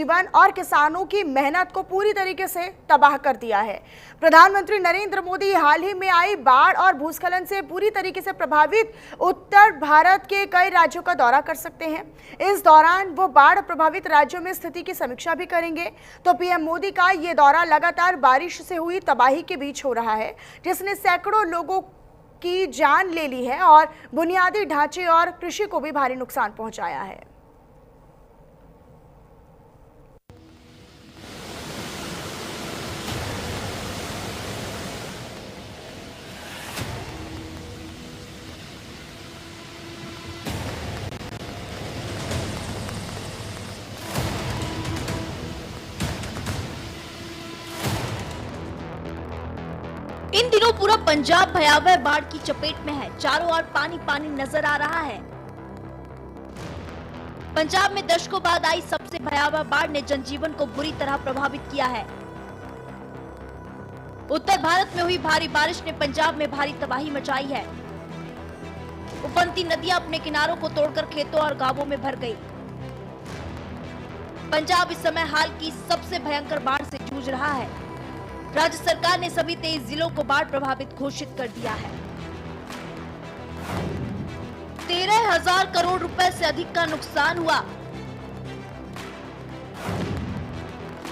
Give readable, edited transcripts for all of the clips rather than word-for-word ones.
जीवन और किसानों की मेहनत को पूरी तरीके से तबाह कर दिया है। प्रधानमंत्री नरेंद्र मोदी हाल ही में आई बाढ़ और भूस्खलन से पूरी तरीके से प्रभावित उत्तर भारत के कई राज्यों का दौरा कर सकते हैं। इस दौरान वो बाढ़ प्रभावित राज्यों में स्थिति की समीक्षा भी करेंगे। तो पीएम मोदी का ये दौरा लगातार बारिश से हुई तबाही के बीच हो रहा है, जिसने सैकड़ों लोगों की जान ले ली है और बुनियादी ढांचे और कृषि को भी भारी नुकसान पहुंचाया है। इन दिनों पूरा पंजाब भयावह बाढ़ की चपेट में है। चारों ओर पानी पानी नजर आ रहा है। पंजाब में दशकों बाद आई सबसे भयावह बाढ़ ने जनजीवन को बुरी तरह प्रभावित किया है। उत्तर भारत में हुई भारी बारिश ने पंजाब में भारी तबाही मचाई है। उफनती नदियां अपने किनारों को तोड़कर खेतों और गांवों में भर गई। पंजाब इस समय हाल की सबसे भयंकर बाढ़ से जूझ रहा है। राज्य सरकार ने सभी 23 जिलों को बाढ़ प्रभावित घोषित कर दिया है। 13,000 करोड़ रुपए से अधिक का नुकसान हुआ।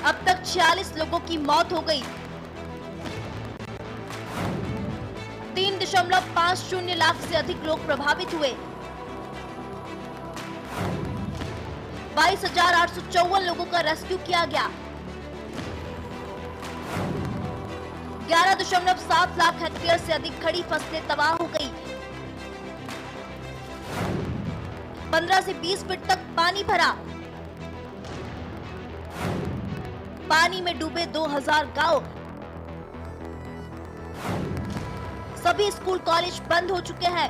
अब तक 46 लोगों की मौत हो गई। 3.50 लाख से अधिक लोग प्रभावित हुए। 22,854 लोगों का रेस्क्यू किया गया। 11.7 लाख हेक्टेयर से अधिक खड़ी फसलें तबाह हो गई। 15 से 20 फीट तक पानी भरा। पानी में डूबे 2,000 गांव। सभी स्कूल कॉलेज बंद हो चुके हैं।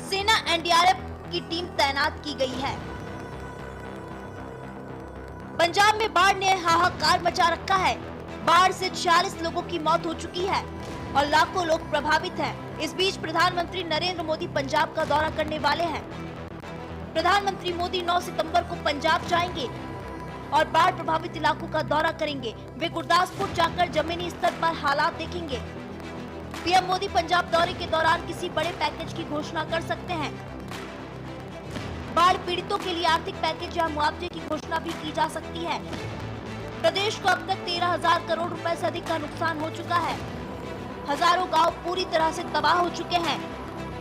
सेना एनडीआरएफ की टीम तैनात की गई है। पंजाब में बाढ़ ने हाहाकार मचा रखा है। बाढ़ से 46 लोगों की मौत हो चुकी है और लाखों लोग प्रभावित हैं। इस बीच प्रधानमंत्री नरेंद्र मोदी पंजाब का दौरा करने वाले हैं। प्रधानमंत्री मोदी 9 सितंबर को पंजाब जाएंगे और बाढ़ प्रभावित इलाकों का दौरा करेंगे। वे गुरदासपुर जाकर जमीनी स्तर पर हालात देखेंगे। पीएम मोदी पंजाब दौरे के दौरान किसी बड़े पैकेज की घोषणा कर सकते हैं। बाढ़ पीड़ितों के लिए आर्थिक पैकेज या मुआवजे की घोषणा भी की जा सकती है। प्रदेश को अब तक 13,000 करोड़ रुपए से अधिक का नुकसान हो चुका है। हजारों गांव पूरी तरह से तबाह हो चुके हैं।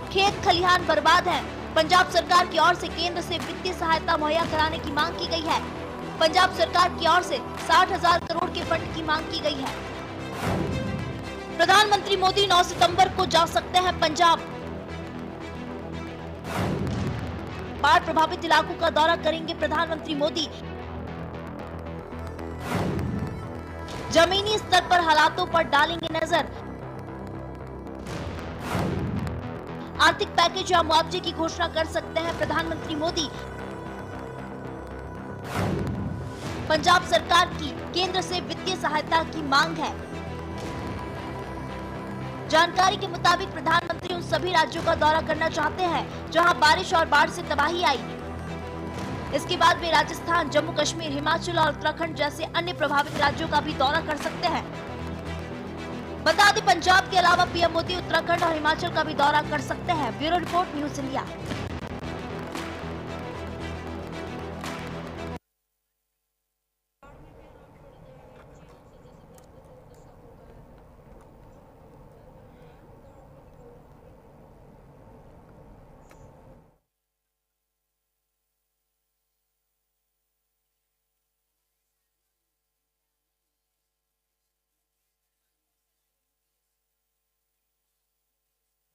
खेत खलिहान बर्बाद हैं। पंजाब सरकार की ओर से केंद्र से वित्तीय सहायता मुहैया कराने की मांग की गई है। पंजाब सरकार की ओर से 60,000 करोड़ के फंड की मांग की गई है। प्रधानमंत्री मोदी 9 सितंबर को जा सकते हैं पंजाब। बाढ़ प्रभावित इलाकों का दौरा करेंगे प्रधानमंत्री मोदी। जमीनी स्तर पर हालातों पर डालेंगे नजर। आर्थिक पैकेज या मुआवजे की घोषणा कर सकते हैं प्रधानमंत्री मोदी। पंजाब सरकार की केंद्र से वित्तीय सहायता की मांग है। जानकारी के मुताबिक प्रधानमंत्री उन सभी राज्यों का दौरा करना चाहते हैं जहां बारिश और बाढ़ से तबाही आई। इसके बाद वे राजस्थान, जम्मू कश्मीर, हिमाचल और उत्तराखंड जैसे अन्य प्रभावित राज्यों का भी दौरा कर सकते हैं। बता दें, पंजाब के अलावा पीएम मोदी उत्तराखंड और हिमाचल का भी दौरा कर सकते हैं। Bureau report, news India.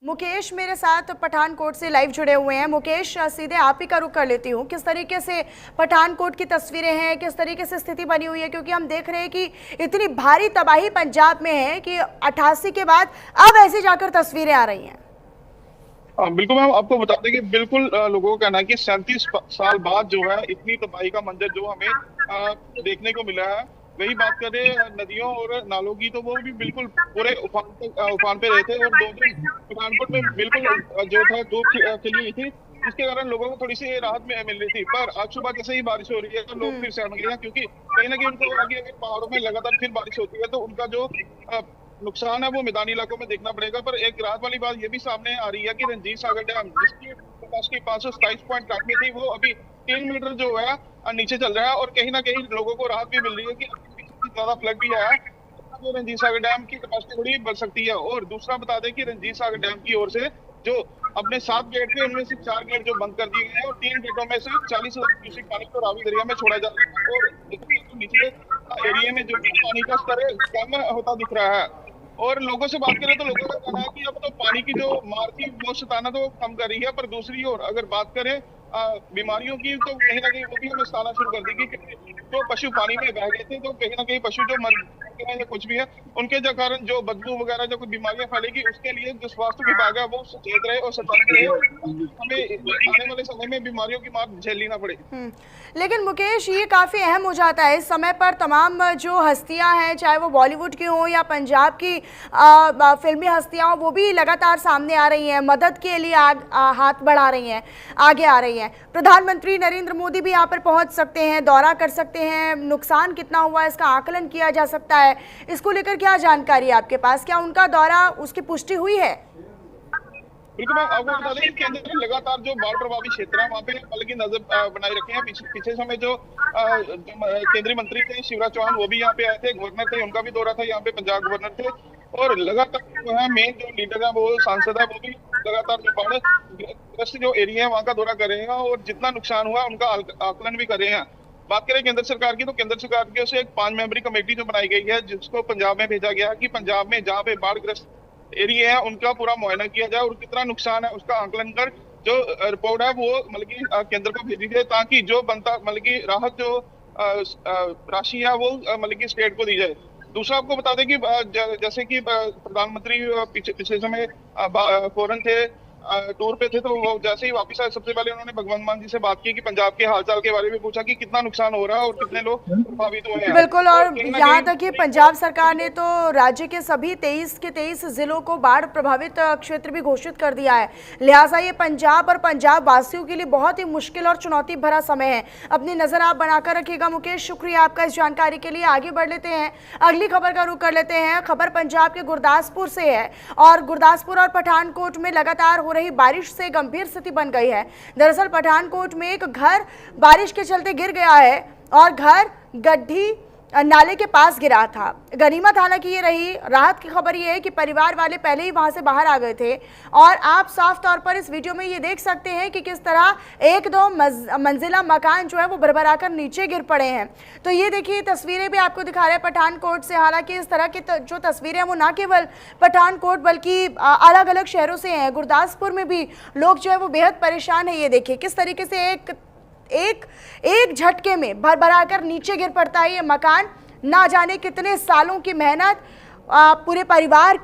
Mukesh मेरे साथ पठानकोट से लाइव जुड़े हुए हैं। मुकेश, सीधे आप ही का रुख कर लेती हूँ। किस तरीके से पठानकोट की तस्वीरें हैं, किस तरीके से स्थिति बनी हुई है, क्योंकि हम देख रहे हैं कि इतनी भारी तबाही पंजाब में है कि 88 के बाद अब ऐसे जाकर तस्वीरें आ रही हैं। बिल्कुल मैम, आपको बता दें कि बिल्कुल लोगों का कहना है कि 37 साल बाद जो है इतनी तबाही का मंजर जो हमें देखने को मिला है, वही बात करें नदियों और नालों की, तो वो भी बिल्कुल पूरे उफान पे रहे थे। और 2 दिन पठानकोट में बिल्कुल जो था धूप खिली हुई थी, जिसके कारण लोगों को थोड़ी सी राहत में मिल रही थी। पर आज सुबह जैसे ही बारिश हो रही है तो लोग फिर से अड़ गए हैं, क्योंकि कहीं ना कहीं उनको लगा कि अगर पहाड़ों में लगातार फिर बारिश होती है तो उनका जो नुकसान है वो मैदानी इलाकों में देखना पड़ेगा। पर एक राहत वाली बात ये भी सामने आ रही है कि रणजीत सागर डैम, जिसकी कैपेसिटी 527.8 में थी, वो अभी 3 मीटर जो है नीचे चल रहा है। और कहीं ना कहीं लोगों को राहत भी मिल रही है कि ज्यादा फ्लड भी आया तो रणजीत सागर डैम की कैपेसिटी थोड़ी बढ़ सकती है। और दूसरा बता दें कि रणजीत सागर डैम की ओर से जो अपने 7 गेट थे, उनमें से 4 गेट जो बंद कर दिए गए हैं और 3 गेटों में से 40,000 क्यूसेक पानी को रावी दरिया में छोड़ा जा रहा है। और निचले एरिया में जो पानी का स्तर है कम होता दिख रहा है। और लोगों से बात करें तो लोगों का कहना है कि अब तो पानी की जो मार थी वो सताना तो कम कर रही है, पर दूसरी ओर अगर बात करें बीमारियों की, तो कहीं ना कहीं वो भी हमें सताना शुरू कर देगी। क्योंकि जो पशु पानी में बह गए थे, तो कहीं ना कहीं पशु जो मर गए हैं या कुछ भी है, उनके जो कारण जो बदबू वगैरह जो कोई बीमारियां फैलेगी, उसके लिए जो स्वास्थ्य विभाग है वो सचेत रहे और सतर्क रहे, हमें आने वाले समय में बीमारियों की मार झेलनी ना पड़े। लेकिन मुकेश, ये काफ़ी अहम हो जाता है इस समय पर। तमाम जो हस्तियां हैं, चाहे वो बॉलीवुड की हों या पंजाब की फिल्मी हस्तियां हों, वो भी लगातार सामने आ रही हैं, मदद के लिए हाथ बढ़ा रही हैं, आगे आ रही हैं। प्रधानमंत्री नरेंद्र मोदी भी यहाँ पर पहुँच सकते हैं, दौरा कर सकते हैं, नुकसान कितना हुआ है इसका आकलन किया जा सकता है। इसको लेकर क्या जानकारी है आपके पास? क्या उनका दौरा, उसकी पुष्टि हुई है? बिल्कुल, मैं आपको बता दें कि केंद्र ने लगातार जो बाढ़ प्रभावित क्षेत्र है वहाँ पे अलग ही नजर बनाए रखे हैं। पीछे समय जो केंद्रीय मंत्री थे शिवराज चौहान, वो भी यहाँ पे आए थे, गवर्नर थे, उनका भी दौरा था यहाँ पे, पंजाब गवर्नर थे। और लगातार जो है मेन जो लीडर है वो सांसद है, वो भी लगातार जो बाढ़ ग्रस्त जो एरिया है वहाँ का दौरा कर रहे हैं और जितना नुकसान हुआ उनका आकलन भी कर रहे हैं। बात करें केंद्र सरकार की, तो केंद्र सरकार की ओर से एक 5 मेंबरी कमेटी जो बनाई गई है, जिसको पंजाब में भेजा गया है कि पंजाब में जहाँ पे बाढ़ ग्रस्त एरिया है उनका पूरा मुआयना किया जाए और कितना नुकसान है उसका आकलन कर जो रिपोर्ट है वो मतलब की केंद्र को भेजी जाए, ताकि जो बनता मतलब की राहत जो राशि है वो मतलब की स्टेट को दी जाए। दूसरा आपको बता दें कि जैसे कि प्रधानमंत्री पिछले समय फॉरेन थे, टूर पे थे, तो वो जैसे ही वापस आए सबसे पहले उन्होंने भगवंत मान जी से बात की कि पंजाब के हालचाल के बारे में पूछा कि कितना नुकसान हो रहा है और कितने लोग प्रभावित हुए हैं। बिल्कुल, और यहाँ तक कि पंजाब सरकार ने तो राज्य के सभी 23 के 23 जिलों को बाढ़ प्रभावित क्षेत्र भी घोषित कर दिया है। लिहाजा ये पंजाब और पंजाब वासियों के लिए बहुत ही मुश्किल और चुनौती भरा समय है। अपनी नजर आप बनाकर रखिएगा। मुकेश, शुक्रिया आपका इस जानकारी के लिए। आगे बढ़ लेते हैं, अगली खबर का रुख कर लेते हैं। खबर पंजाब के गुरदासपुर से है और गुरदासपुर और पठानकोट में लगातार हो रही बारिश से गंभीर स्थिति बन गई है। दरअसल पठानकोट में एक घर बारिश के चलते गिर गया है और घर गड्ढी नाले के पास गिरा था। गनीमत हालांकि ये रही, राहत की खबर ये है कि परिवार वाले पहले ही वहां से बाहर आ गए थे और आप साफ तौर पर इस वीडियो में ये देख सकते हैं कि किस तरह 1-2 मंजिला मकान जो है वो भरभरा कर नीचे गिर पड़े हैं। तो ये देखिए, तस्वीरें भी आपको दिखा रहे हैं पठानकोट से। हालांकि इस तरह की जो तस्वीरें हैं वो ना केवल पठानकोट बल्कि अलग अलग शहरों से हैं। गुरदासपुर में भी लोग जो है वो बेहद परेशान है। ये देखिए किस तरीके से एक झटके में भरभरा कर नीचे गिर पड़ता है ये मकान। ना जाने कितने सालों की मेहनत, पूरे परिवार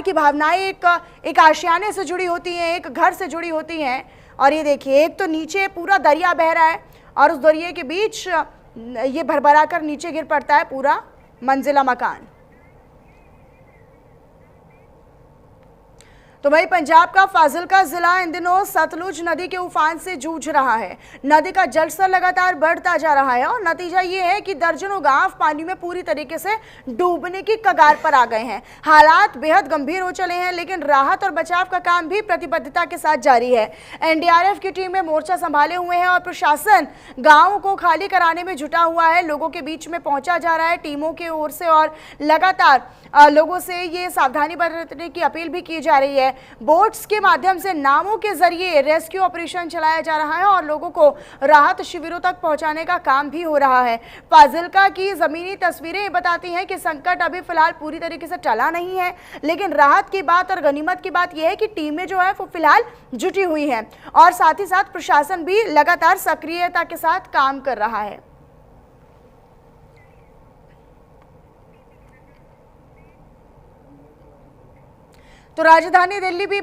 की भावनाएं एक आशियाने से जुड़ी होती हैं, एक घर से जुड़ी होती हैं। और ये देखिए, एक तो नीचे पूरा दरिया बह रहा है और उस दरिया के बीच ये भरभरा कर नीचे गिर पड़ता है पूरा मंजिला मकान। तो वही पंजाब का फाजिलका जिला इन दिनों सतलुज नदी के उफान से जूझ रहा है। नदी का जलस्तर लगातार बढ़ता जा रहा है और नतीजा ये है कि दर्जनों गांव पानी में पूरी तरीके से डूबने की कगार पर आ गए हैं। हालात बेहद गंभीर हो चले हैं, लेकिन राहत और बचाव का काम भी प्रतिबद्धता के साथ जारी है। एनडीआरएफ की टीमें मोर्चा संभाले हुए हैं और प्रशासन गाँवों को खाली कराने में जुटा हुआ है। लोगों के बीच में पहुंचा जा रहा है टीमों की ओर से और लगातार लोगों से ये सावधानी बरतने की अपील भी की जा रही है। बोट्स के माध्यम से नावों के जरिए रेस्क्यू ऑपरेशन चलाया जा रहा है और लोगों को राहत शिविरों तक पहुंचाने का काम भी हो रहा है। फाजिलका की जमीनी तस्वीरें बताती हैं कि संकट अभी फिलहाल पूरी तरीके से टला नहीं है, लेकिन राहत की बात और गनीमत की बात यह है कि टीमें जो है वो फिलहाल जुटी हुई हैं और साथ ही साथ प्रशासन भी लगातार सक्रियता के साथ काम कर रहा है। तो राजधानी दिल्ली भी